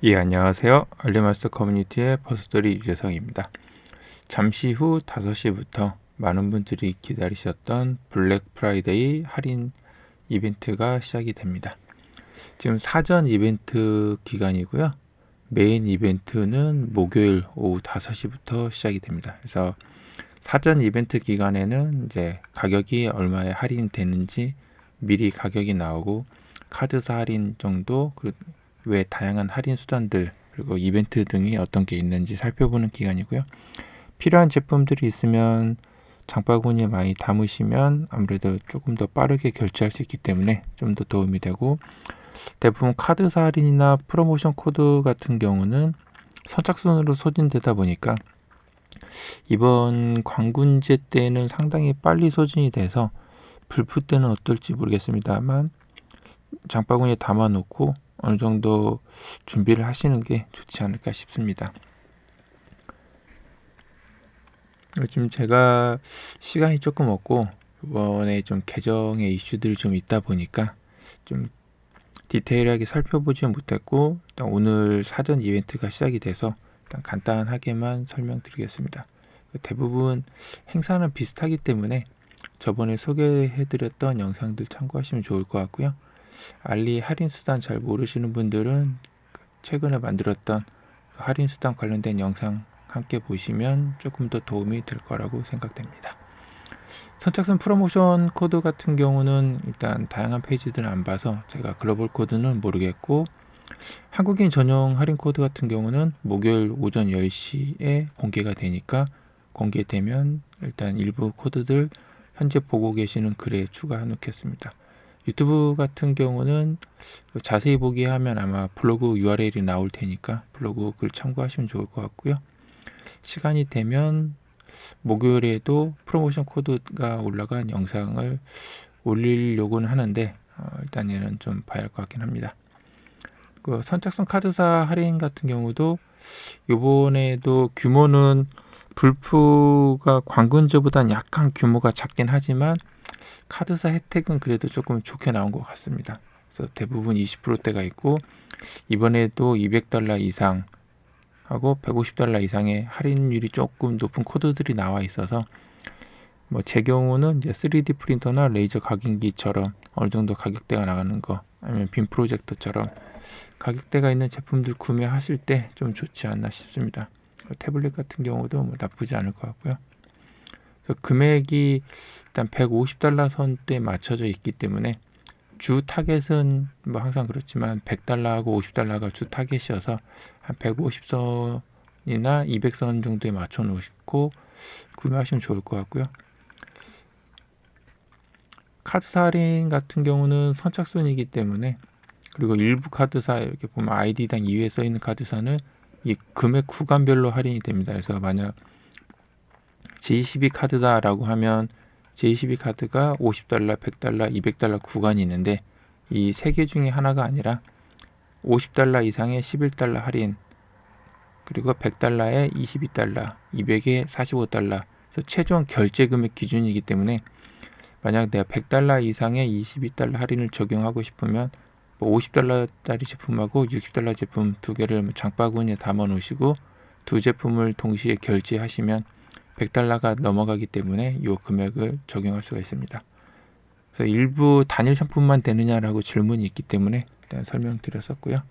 예, 안녕하세요. 알림마스터 커뮤니티의 버스터리 유재성입니다. 잠시 후 5시부터 많은 분들이 기다리셨던 블랙 프라이데이 할인 이벤트가 시작이 됩니다. 지금 사전 이벤트 기간이고요. 메인 이벤트는 목요일 오후 5시부터 시작이 됩니다. 그래서 사전 이벤트 기간에는 이제 가격이 얼마에 할인되는지 미리 가격이 나오고 카드사 할인 정도, 그 외 다양한 할인 수단들 그리고 이벤트 등이 어떤 게 있는지 살펴보는 기간이고요. 필요한 제품들이 있으면 장바구니에 많이 담으시면 아무래도 조금 더 빠르게 결제할 수 있기 때문에 좀 더 도움이 되고, 대부분 카드사 할인이나 프로모션 코드 같은 경우는 선착순으로 소진되다 보니까 이번 광군제 때는 상당히 빨리 소진이 돼서 불프 때는 어떨지 모르겠습니다만 장바구니에 담아놓고 어느 정도 준비를 하시는 게 좋지 않을까 싶습니다. 요즘 제가 시간이 조금 없고 이번에 좀 계정의 이슈들이 좀 있다 보니까 좀 디테일하게 살펴보지 못했고, 일단 오늘 사전 이벤트가 시작이 돼서 일단 간단하게만 설명드리겠습니다. 대부분 행사는 비슷하기 때문에 저번에 소개해드렸던 영상들 참고하시면 좋을 것 같고요. 알리 할인 수단 잘 모르시는 분들은 최근에 만들었던 할인 수단 관련된 영상 함께 보시면 조금 더 도움이 될 거라고 생각됩니다. 선착순 프로모션 코드 같은 경우는 일단 다양한 페이지들을 안 봐서 제가 글로벌 코드는 모르겠고, 한국인 전용 할인 코드 같은 경우는 목요일 오전 10시에 공개가 되니까 공개되면 일단 일부 코드들 현재 보고 계시는 글에 추가해 놓겠습니다. 유튜브 같은 경우는 자세히 보기 하면 아마 블로그 URL이 나올 테니까 블로그 글 참고하시면 좋을 것 같고요. 시간이 되면 목요일에도 프로모션 코드가 올라간 영상을 올리려고는 하는데 일단 얘는 좀 봐야 할 것 같긴 합니다. 그 선착순 카드사 할인 같은 경우도 이번에도 규모는 불프가 광군제보다는 약간 규모가 작긴 하지만 카드사 혜택은 그래도 조금 좋게 나온 것 같습니다. 그래서 대부분 20%대가 있고, 이번에도 $200 이상 하고 $150 이상의 할인율이 조금 높은 코드들이 나와 있어서 뭐 제 경우는 이제 3D 프린터나 레이저 각인기처럼 어느 정도 가격대가 나가는 거, 아니면 빔 프로젝터처럼 가격대가 있는 제품들 구매하실 때 좀 좋지 않나 싶습니다. 태블릿 같은 경우도 뭐 나쁘지 않을 것 같고요. 그래서 금액이 일단 $150 선대에 맞춰져 있기 때문에 주 타겟은 뭐 항상 그렇지만 $100하고 $50가 주 타겟이어서 한 150선이나 200선 정도에 맞춰 놓으시고 구매하시면 좋을 것 같고요. 카드사 할인 같은 경우는 선착순이기 때문에, 그리고 일부 카드사 이렇게 보면 아이디당 2회 써 있는 카드사는 이 금액 구간별로 할인이 됩니다. 그래서 만약 J12 카드다라고 하면 J12 카드가 $50, $100, $200 구간이 있는데 이 세 개 중에 하나가 아니라 $50 이상의 $11 할인, 그리고 $100에 $22, 200에 $45, 그래서 최종 결제 금액 기준이기 때문에 만약 내가 $100 이상의 $22 할인을 적용하고 싶으면 $50짜리 제품하고 $60 제품 두 개를 장바구니에 담아 놓으시고 두 제품을 동시에 결제하시면 $100가 넘어가기 때문에 이 금액을 적용할 수가 있습니다. 그래서 일부 단일 상품만 되느냐라고 질문이 있기 때문에 일단 설명드렸었고요.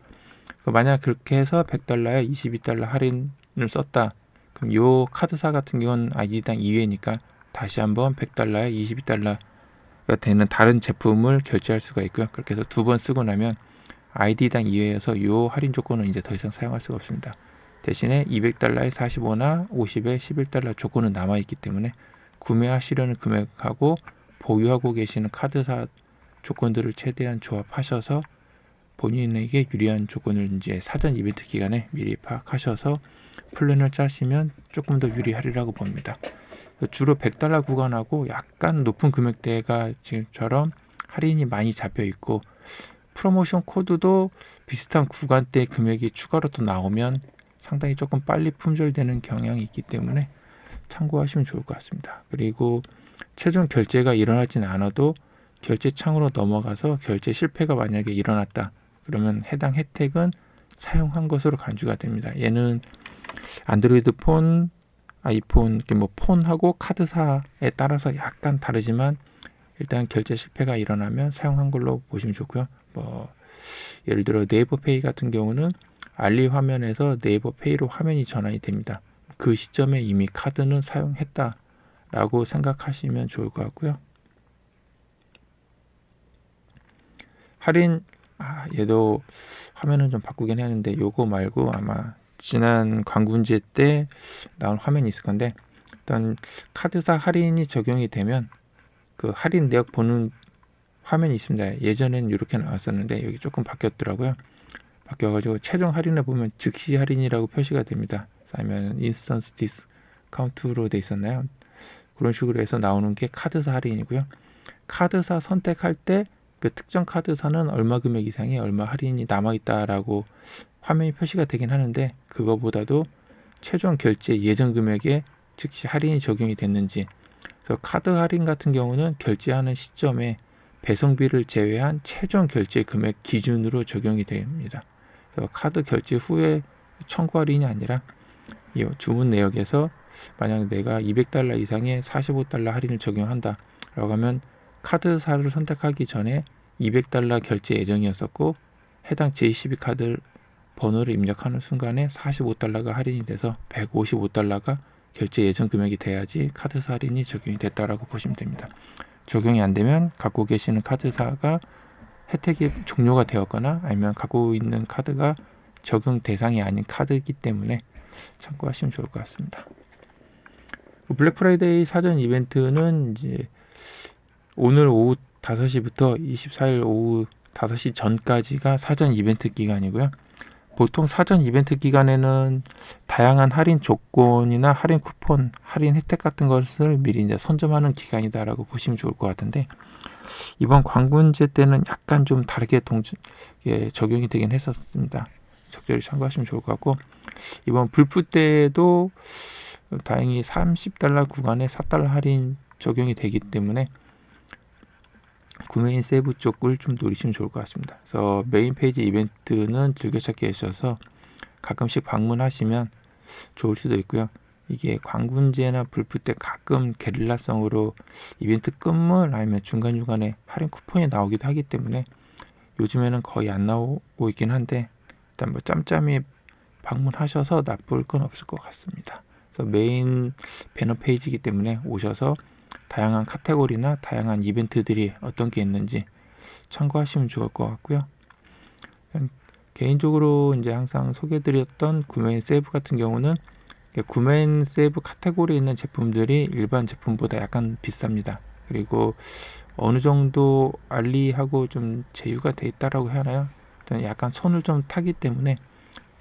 만약 그렇게 해서 $100에 $22 할인을 썼다, 그럼 이 카드사 같은 경우는 아이디당 2회니까 다시 한번 $100에 $22가 되는 다른 제품을 결제할 수가 있고요. 그렇게 해서 두 번 쓰고 나면 아이디당 2회여서 이 할인 조건은 이제 더 이상 사용할 수가 없습니다. 대신에 $200에 45나 50에 $11 조건은 남아있기 때문에 구매하시려는 금액하고 보유하고 계시는 카드사 조건들을 최대한 조합하셔서 본인에게 유리한 조건을 이제 사전 이벤트 기간에 미리 파악하셔서 플랜을 짜시면 조금 더 유리하리라고 봅니다. 주로 $100 구간하고 약간 높은 금액대가 지금처럼 할인이 많이 잡혀 있고, 프로모션 코드도 비슷한 구간대 금액이 추가로 또 나오면 상당히 조금 빨리 품절되는 경향이 있기 때문에 참고하시면 좋을 것 같습니다. 그리고 최종 결제가 일어나진 않아도 결제 창으로 넘어가서 결제 실패가 만약에 일어났다 그러면 해당 혜택은 사용한 것으로 간주가 됩니다. 얘는 안드로이드 폰, 아이폰, 뭐 폰하고 카드사에 따라서 약간 다르지만 일단 결제 실패가 일어나면 사용한 걸로 보시면 좋고요. 뭐 예를 들어 네이버페이 같은 경우는 알리 화면에서 네이버페이로 화면이 전환이 됩니다. 그 시점에 이미 카드는 사용했다라고 생각하시면 좋을 것 같고요. 할인, 얘도 화면은 좀 바꾸긴 했는데 요거 말고 아마 지난 광군제 때 나온 화면이 있을 건데, 일단 카드사 할인이 적용이 되면 그 할인 내역 보는 화면이 있습니다. 예전엔 이렇게 나왔었는데 여기 조금 바뀌었더라고요. 바뀌어가지고 최종 할인을 보면 즉시 할인이라고 표시가 됩니다. 아니면 인스턴스 디스카운트로 돼 있었나요? 그런 식으로 해서 나오는 게 카드사 할인이고요. 카드사 선택할 때 그 특정 카드사는 얼마 금액 이상의 얼마 할인이 남아있다라고 화면이 표시가 되긴 하는데, 그거보다도 최종 결제 예정 금액에 즉시 할인이 적용이 됐는지, 그래서 카드 할인 같은 경우는 결제하는 시점에 배송비를 제외한 최종 결제 금액 기준으로 적용이 됩니다. 그래서 카드 결제 후에 청구 할인이 아니라 이 주문 내역에서 만약 내가 $200 이상의 $45 할인을 적용한다 라고 하면 카드사를 선택하기 전에 $200 결제 예정이었었고, 해당 JCB 카드 번호를 입력하는 순간에 $45가 할인이 돼서 $155가 결제 예정 금액이 돼야지 카드사 할인이 적용이 됐다라고 보시면 됩니다. 적용이 안 되면 갖고 계시는 카드사가 혜택이 종료가 되었거나 아니면 갖고 있는 카드가 적용 대상이 아닌 카드이기 때문에 참고하시면 좋을 것 같습니다. 블랙 프라이데이 사전 이벤트는 이제 오늘 오후 5시부터 24일 오후 5시 전까지가 사전 이벤트 기간이고요. 보통 사전 이벤트 기간에는 다양한 할인 조건이나 할인 쿠폰, 할인 혜택 같은 것을 미리 이제 선점하는 기간이다라고 보시면 좋을 것 같은데, 이번 광군제 때는 약간 좀 다르게 적용이 되긴 했었습니다. 적절히 참고하시면 좋을 것 같고, 이번 불프 때도 다행히 $30 구간에 $4 할인 적용이 되기 때문에 구매인 세이브 쪽을 좀 노리시면 좋을 것 같습니다. 그래서 메인 페이지 이벤트는 즐겨찾기 하셔서 가끔씩 방문하시면 좋을 수도 있고요. 이게 광군제나 불프 때 가끔 게릴라성으로 이벤트 끝물 아니면 중간중간에 할인 쿠폰이 나오기도 하기 때문에 요즘에는 거의 안 나오고 있긴 한데, 일단 뭐 짬짬이 방문하셔서 나쁠 건 없을 것 같습니다. 그래서 메인 배너 페이지이기 때문에 오셔서 다양한 카테고리나 다양한 이벤트들이 어떤 게 있는지 참고하시면 좋을 것 같고요. 개인적으로 이제 항상 소개해드렸던 구매인 세이브 같은 경우는 구매인 세이브 카테고리에 있는 제품들이 일반 제품보다 약간 비쌉니다. 그리고 어느 정도 알리하고 좀 제휴가 돼 있다라고 해야 하나요? 약간 손을 좀 타기 때문에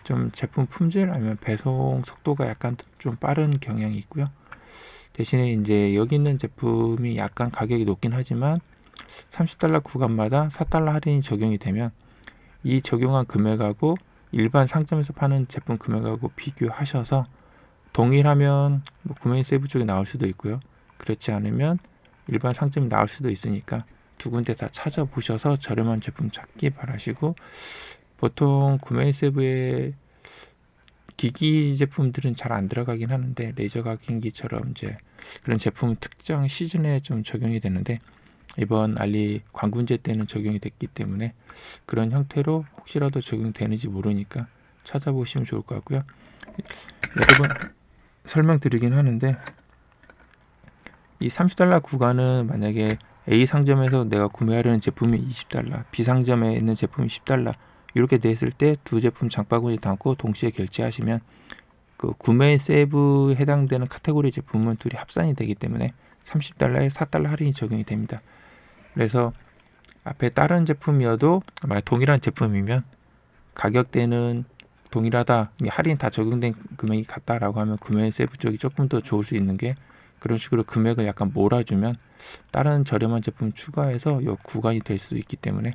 좀 제품 품질 아니면 배송 속도가 약간 좀 빠른 경향이 있고요. 대신에 이제 여기 있는 제품이 약간 가격이 높긴 하지만 $30 구간마다 $4 할인이 적용이 되면 이 적용한 금액하고 일반 상점에서 파는 제품 금액하고 비교하셔서 동일하면 뭐 구매인 세이브 쪽에 나올 수도 있고요. 그렇지 않으면 일반 상점이 나올 수도 있으니까 두 군데 다 찾아보셔서 저렴한 제품 찾기 바라시고, 보통 구매인 세이브에 기기 제품들은 잘 안 들어가긴 하는데 레이저 각인기처럼 이제 그런 제품은 특정 시즌에 좀 적용이 되는데, 이번 알리 광군제 때는 적용이 됐기 때문에 그런 형태로 혹시라도 적용되는지 모르니까 찾아보시면 좋을 것 같고요. 여러 번 설명드리긴 하는데, 이 $30 구간은 만약에 A 상점에서 내가 구매하려는 제품이 $20, B 상점에 있는 제품이 $10 이렇게 냈을 때 두 제품 장바구니 담고 동시에 결제하시면 그 구매인 세이브에 해당되는 카테고리 제품은 둘이 합산이 되기 때문에 $30에 $4 할인이 적용이 됩니다. 그래서 앞에 다른 제품이어도 만약 동일한 제품이면 가격대는 동일하다, 할인 다 적용된 금액이 같다라고 하면 구매인 세이브 쪽이 조금 더 좋을 수 있는 게, 그런 식으로 금액을 약간 몰아주면 다른 저렴한 제품 추가해서 이 구간이 될 수 있기 때문에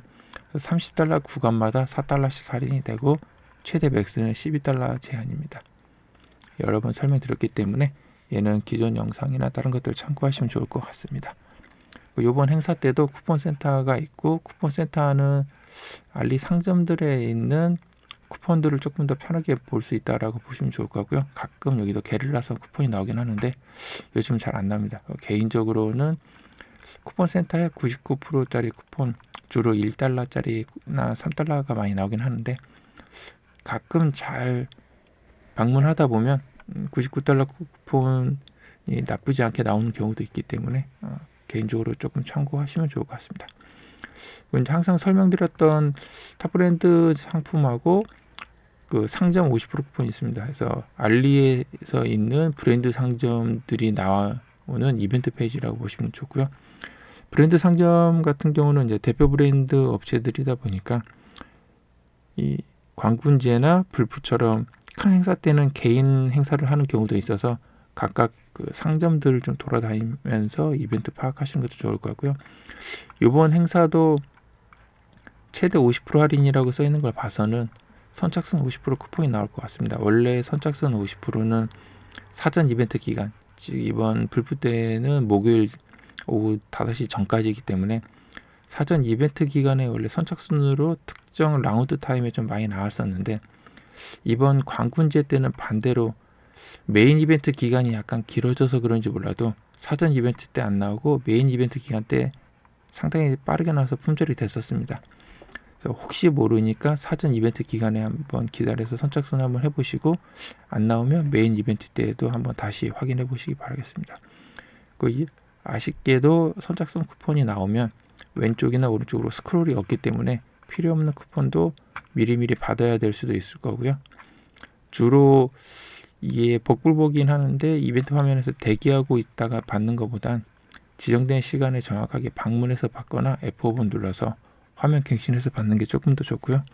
$30 구간마다 $4씩 할인이 되고 최대 맥스는 $12 제한입니다. 여러 번 설명드렸기 때문에 얘는 기존 영상이나 다른 것들 참고하시면 좋을 것 같습니다. 이번 행사 때도 쿠폰 센터가 있고, 쿠폰 센터는 알리 상점들에 있는 쿠폰들을 조금 더 편하게 볼 수 있다라고 보시면 좋을 것 같고요. 가끔 여기도 게릴라선 쿠폰이 나오긴 하는데 요즘 잘 안 나옵니다. 개인적으로는 쿠폰 센터에 99%짜리 쿠폰, 주로 1달러짜리나 3달러가 많이 나오긴 하는데 가끔 잘 방문하다 보면 99달러 쿠폰이 나쁘지 않게 나오는 경우도 있기 때문에 개인적으로 조금 참고하시면 좋을 것 같습니다. 이제 항상 설명드렸던 탑브랜드 상품하고 그 상점 50% 쿠폰이 있습니다. 그래서 알리에서 있는 브랜드 상점들이 나오는 이벤트 페이지라고 보시면 좋고요. 브랜드 상점 같은 경우는 이제 대표 브랜드 업체들이다 보니까 이 광군제나 불프처럼 큰 행사 때는 개인 행사를 하는 경우도 있어서 각각 그 상점들을 좀 돌아다니면서 이벤트 파악하시는 것도 좋을 것 같고요. 이번 행사도 최대 50% 할인이라고 써 있는 걸 봐서는 선착순 50% 쿠폰이 나올 것 같습니다. 원래 선착순 50%는 사전 이벤트 기간, 즉 이번 불프 때는 목요일 오후 5시 전까지이기 때문에 사전 이벤트 기간에 원래 선착순으로 특정 라운드 타임에 좀 많이 나왔었는데 이번 광군제 때는 반대로 메인 이벤트 기간이 약간 길어져서 그런지 몰라도 사전 이벤트 때 안 나오고 메인 이벤트 기간 때 상당히 빠르게 나와서 품절이 됐었습니다. 그래서 혹시 모르니까 사전 이벤트 기간에 한번 기다려서 선착순 한번 해보시고 안 나오면 메인 이벤트 때에도 한번 다시 확인해 보시기 바라겠습니다. 아쉽게도 선착순 쿠폰이 나오면 왼쪽이나 오른쪽으로 스크롤이 없기 때문에 필요 없는 쿠폰도 미리미리 받아야 될 수도 있을 거고요. 주로 이게 복불복이긴 하는데 이벤트 화면에서 대기하고 있다가 받는 것보단 지정된 시간에 정확하게 방문해서 받거나 F5번 눌러서 화면 갱신해서 받는 게 조금 더 좋고요.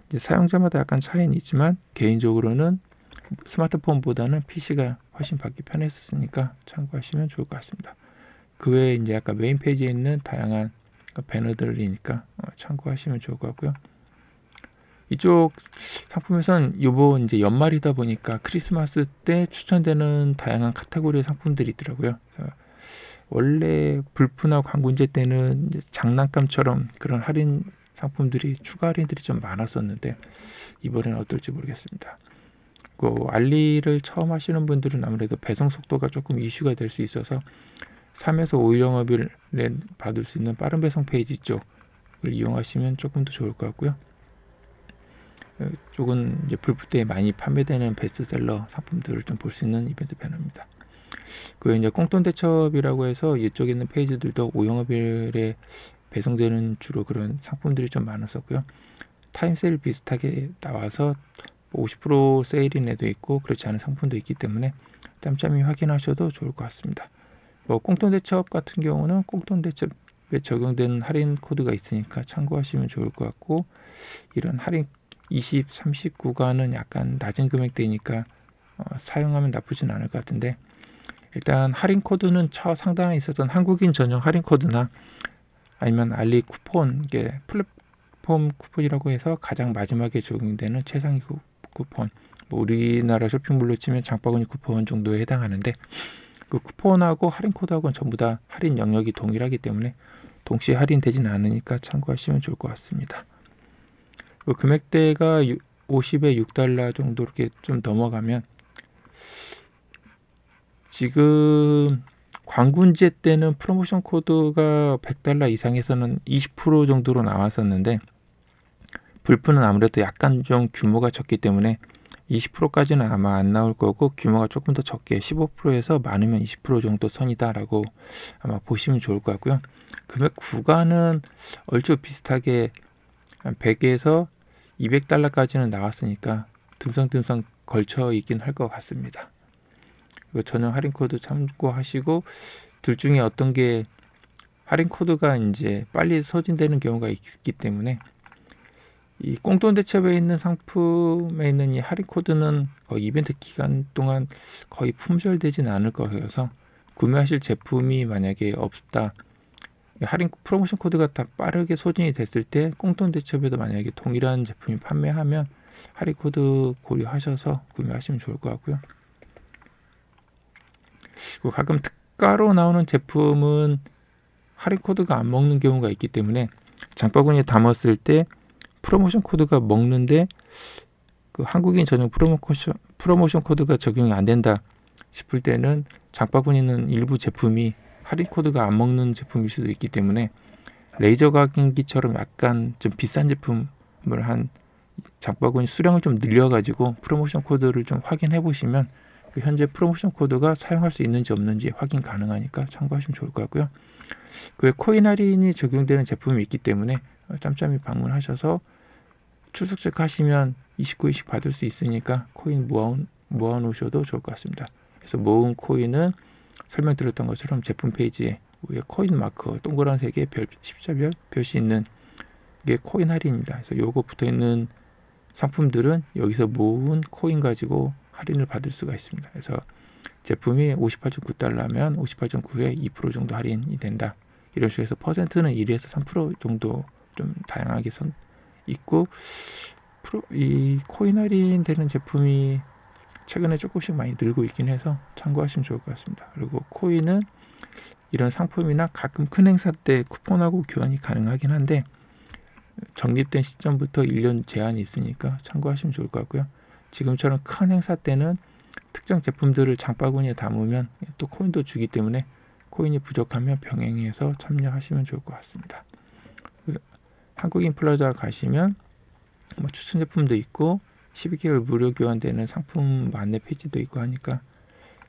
이제 사용자마다 약간 차이는 있지만 개인적으로는 스마트폰보다는 PC가 훨씬 받기 편했었으니까 참고하시면 좋을 것 같습니다. 그 외에 이제 아까 메인 페이지에 있는 다양한 배너들이니까 참고하시면 좋을 것 같고요. 이쪽 상품에선 요번 이제 연말이다 보니까 크리스마스 때 추천되는 다양한 카테고리의 상품들이 있더라고요. 그래서 원래 불프나 광군제 때는 이제 장난감처럼 그런 할인 상품들이 추가 할인들이 좀 많았었는데 이번에는 어떨지 모르겠습니다. 그 알리를 처음 하시는 분들은 아무래도 배송 속도가 조금 이슈가 될 수 있어서 3에서 5일 영업일 받을 수 있는 빠른 배송 페이지 쪽을 이용하시면 조금 더 좋을 것 같고요. 이쪽은 이제 불프 때 많이 판매되는 베스트셀러 상품들을 좀 볼 수 있는 이벤트 배너입니다. 그 이제 꽁돈 대첩이라고 해서 이쪽에 있는 페이지들도 5영업일에 배송되는 주로 그런 상품들이 좀 많았었고요. 타임세일 비슷하게 나와서 50% 세일인 애도 있고 그렇지 않은 상품도 있기 때문에 짬짬이 확인하셔도 좋을 것 같습니다. 꽁돈 대첩 같은 경우는 꽁돈 대첩에 적용되는 할인 코드가 있으니까 참고하시면 좋을 것 같고 이런 할인 20, 30 구간은 약간 낮은 금액대니까 사용하면 나쁘진 않을 것 같은데 일단 할인 코드는 상단에 있었던 한국인 전용 할인 코드나 아니면 알리 쿠폰, 이게 플랫폼 쿠폰이라고 해서 가장 마지막에 적용되는 최상위 쿠폰, 우리나라 쇼핑몰로 치면 장바구니 쿠폰 정도에 해당하는데 그 쿠폰하고 할인 코드하고는 전부 다 할인 영역이 동일하기 때문에 동시에 할인되지는 않으니까 참고하시면 좋을 것 같습니다. 그 금액대가 50에 6달러 정도 이렇게 좀 넘어가면 지금 광군제 때는 프로모션 코드가 100달러 이상에서는 20% 정도로 나왔었는데 불프는 아무래도 약간 좀 규모가 적기 때문에 20%까지는 아마 안 나올 거고 규모가 조금 더 적게 15%에서 많으면 20% 정도 선이다라고 아마 보시면 좋을 것 같고요. 금액 구간은 얼추 비슷하게 한 100에서 200달러까지는 나왔으니까 듬성듬성 걸쳐 있긴 할 것 같습니다. 전용 할인 코드 참고하시고 둘 중에 어떤 게 할인 코드가 이제 빨리 소진되는 경우가 있기 때문에 이 꽁돈 대첩에 있는 상품에 있는 이 할인 코드는 거의 이벤트 기간 동안 거의 품절되진 않을 거여서 구매하실 제품이 만약에 없다 할인 프로모션 코드가 다 빠르게 소진이 됐을 때 꽁돈 대첩에도 만약에 동일한 제품이 판매하면 할인 코드 고려하셔서 구매하시면 좋을 것 같고요. 그리고 가끔 특가로 나오는 제품은 할인 코드가 안 먹는 경우가 있기 때문에 장바구니에 담았을 때 프로모션 코드가 먹는데 그 한국인 전용 프로모션 코드가 적용이 안 된다 싶을 때는 장바구니는 일부 제품이 할인 코드가 안 먹는 제품일 수도 있기 때문에 레이저 각인기처럼 약간 좀 비싼 제품을 한 장바구니 수량을 좀 늘려가지고 프로모션 코드를 좀 확인해 보시면 그 현재 프로모션 코드가 사용할 수 있는지 없는지 확인 가능하니까 참고하시면 좋을 것 같고요. 그 코인 할인이 적용되는 제품이 있기 때문에 짬짬이 방문하셔서 출석 체크하시면 29일씩 받을 수 있으니까 코인 모아 놓으셔도 좋을 것 같습니다. 그래서 모은 코인은 설명드렸던 것처럼 제품 페이지에 위에 코인 마크 동그란색의 십자별 표시 있는 게 코인 할인입니다. 그래서 요거 붙어 있는 상품들은 여기서 모은 코인 가지고 할인을 받을 수가 있습니다. 그래서 제품이 58.9달러면 58.9에 2% 정도 할인이 된다. 이런 식으로 해서 퍼센트는 1에서 3% 정도 좀 다양하게 있고, 이 코인 할인 되는 제품이 최근에 조금씩 많이 늘고 있긴 해서 참고하시면 좋을 것 같습니다. 그리고 코인은 이런 상품이나 가끔 큰 행사 때 쿠폰하고 교환이 가능하긴 한데 적립된 시점부터 1년 제한이 있으니까 참고하시면 좋을 것 같고요. 지금처럼 큰 행사 때는 특정 제품들을 장바구니에 담으면 또 코인도 주기 때문에 코인이 부족하면 병행해서 참여하시면 좋을 것 같습니다. 한국인 플라자 가시면 뭐 추천 제품도 있고 12개월 무료 교환되는 상품 안내 페이지도 있고 하니까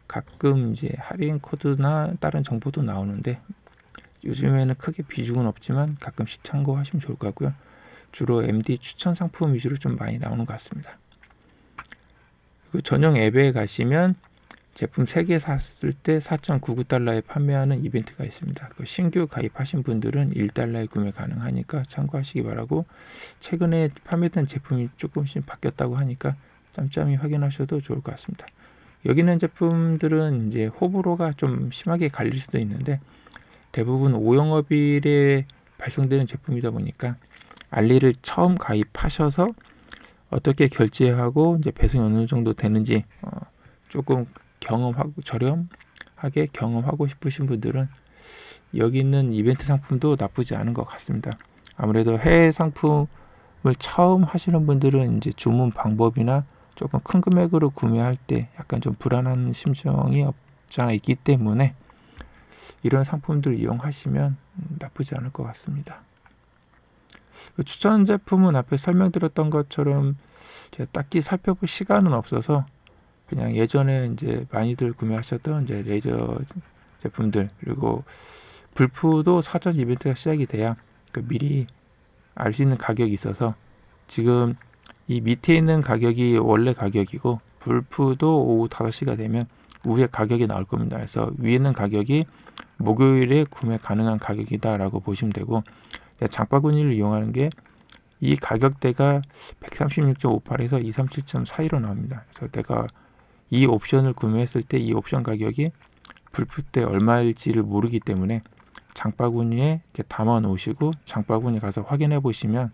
가끔 이제 할인 코드나 다른 정보도 나오는데 요즘에는 크게 비중은 없지만 가끔씩 참고하시면 좋을 것 같고요. 주로 MD 추천 상품 위주로 좀 많이 나오는 것 같습니다. 그 전용 앱에 가시면 제품 3개 샀을 때 4.99달러에 판매하는 이벤트가 있습니다. 그 신규 가입하신 분들은 1달러에 구매 가능하니까 참고하시기 바라고, 최근에 판매된 제품이 조금씩 바뀌었다고 하니까 짬짬이 확인하셔도 좋을 것 같습니다. 여기 있는 제품들은 이제 호불호가 좀 심하게 갈릴 수도 있는데 대부분 오영업일에 발송되는 제품이다 보니까 알리를 처음 가입하셔서 어떻게 결제하고 이제 배송이 어느 정도 되는지 조금 저렴하게 경험하고 싶으신 분들은 여기 있는 이벤트 상품도 나쁘지 않은 것 같습니다. 아무래도 해외 상품을 처음 하시는 분들은 이제 주문 방법이나 조금 큰 금액으로 구매할 때 약간 좀 불안한 심정이 없지 않아 있기 때문에 이런 상품들 이용하시면 나쁘지 않을 것 같습니다. 추천 제품은 앞에 설명드렸던 것처럼 제가 딱히 살펴볼 시간은 없어서 그냥 예전에 이제 많이들 구매하셨던 이제 레이저 제품들, 그리고 불프도 사전 이벤트가 시작이 돼야 미리 알 수 있는 가격이 있어서 지금 이 밑에 있는 가격이 원래 가격이고 불프도 오후 5시가 되면 위에 가격이 나올 겁니다. 그래서 위에 있는 가격이 목요일에 구매 가능한 가격이다라고 보시면 되고, 장바구니를 이용하는 게 이 가격대가 136.58에서 237.42로 나옵니다. 그래서 내가 이 옵션을 구매했을 때 이 옵션 가격이 불프 때 얼마일지를 모르기 때문에 장바구니에 이렇게 담아 놓으시고 장바구니 가서 확인해 보시면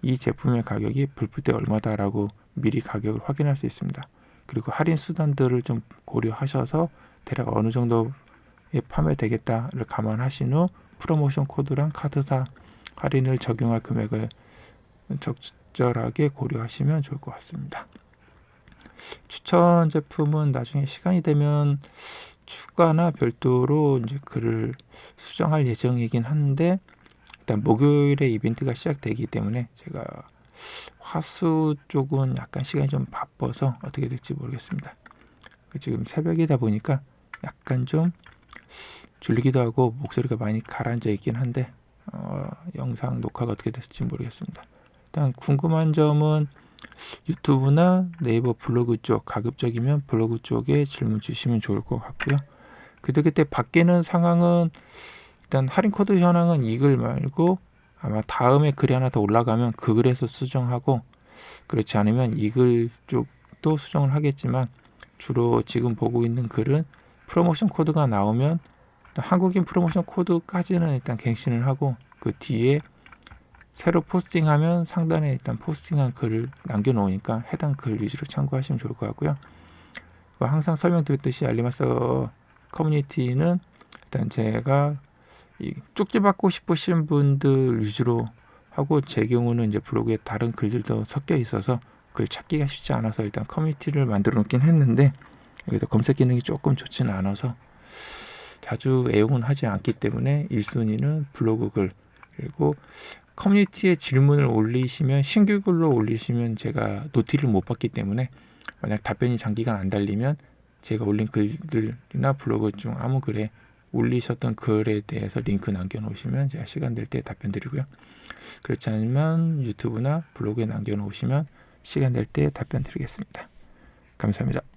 이 제품의 가격이 불프 때 얼마다라고 미리 가격을 확인할 수 있습니다. 그리고 할인 수단들을 좀 고려하셔서 대략 어느 정도에 판매되겠다를 감안하신 후 프로모션 코드랑 카드사 할인을 적용할 금액을 적절하게 고려하시면 좋을 것 같습니다. 추천 제품은 나중에 시간이 되면 추가나 별도로 이제 글을 수정할 예정이긴 한데 일단 목요일에 이벤트가 시작되기 때문에 제가 화수 쪽은 약간 시간이 좀 바빠서 어떻게 될지 모르겠습니다. 지금 새벽이다 보니까 약간 좀 졸리기도 하고 목소리가 많이 가라앉아 있긴 한데 영상 녹화가 어떻게 됐을지 모르겠습니다. 일단 궁금한 점은 유튜브나 네이버 블로그 쪽, 가급적이면 블로그 쪽에 질문 주시면 좋을 것 같고요. 그때 바뀌는 상황은 일단 할인 코드 현황은 이 글 말고 아마 다음에 글이 하나 더 올라가면 그 글에서 수정하고, 그렇지 않으면 이 글 쪽도 수정을 하겠지만 주로 지금 보고 있는 글은 프로모션 코드가 나오면 한국인 프로모션 코드까지는 일단 갱신을 하고 그 뒤에 새로 포스팅하면 상단에 일단 포스팅한 글을 남겨놓으니까 해당 글 위주로 참고하시면 좋을 것 같고요. 항상 설명드렸듯이 알리마스터 커뮤니티는 일단 제가 쪽지 받고 싶으신 분들 위주로 하고 제 경우는 이제 블로그에 다른 글들도 섞여 있어서 글 찾기가 쉽지 않아서 일단 커뮤니티를 만들어 놓긴 했는데 여기서 검색 기능이 조금 좋지는 않아서 자주 애용은 하지 않기 때문에 1순위는 블로그 글, 그리고 커뮤니티에 질문을 올리시면 신규 글로 올리시면 제가 노티를 못 받기 때문에 만약 답변이 장기간 안 달리면 제가 올린 글들이나 블로그 중 아무 글에 올리셨던 글에 대해서 링크 남겨놓으시면 제가 시간 될 때 답변 드리고요. 그렇지 않으면 유튜브나 블로그에 남겨놓으시면 시간 될 때 답변 드리겠습니다. 감사합니다.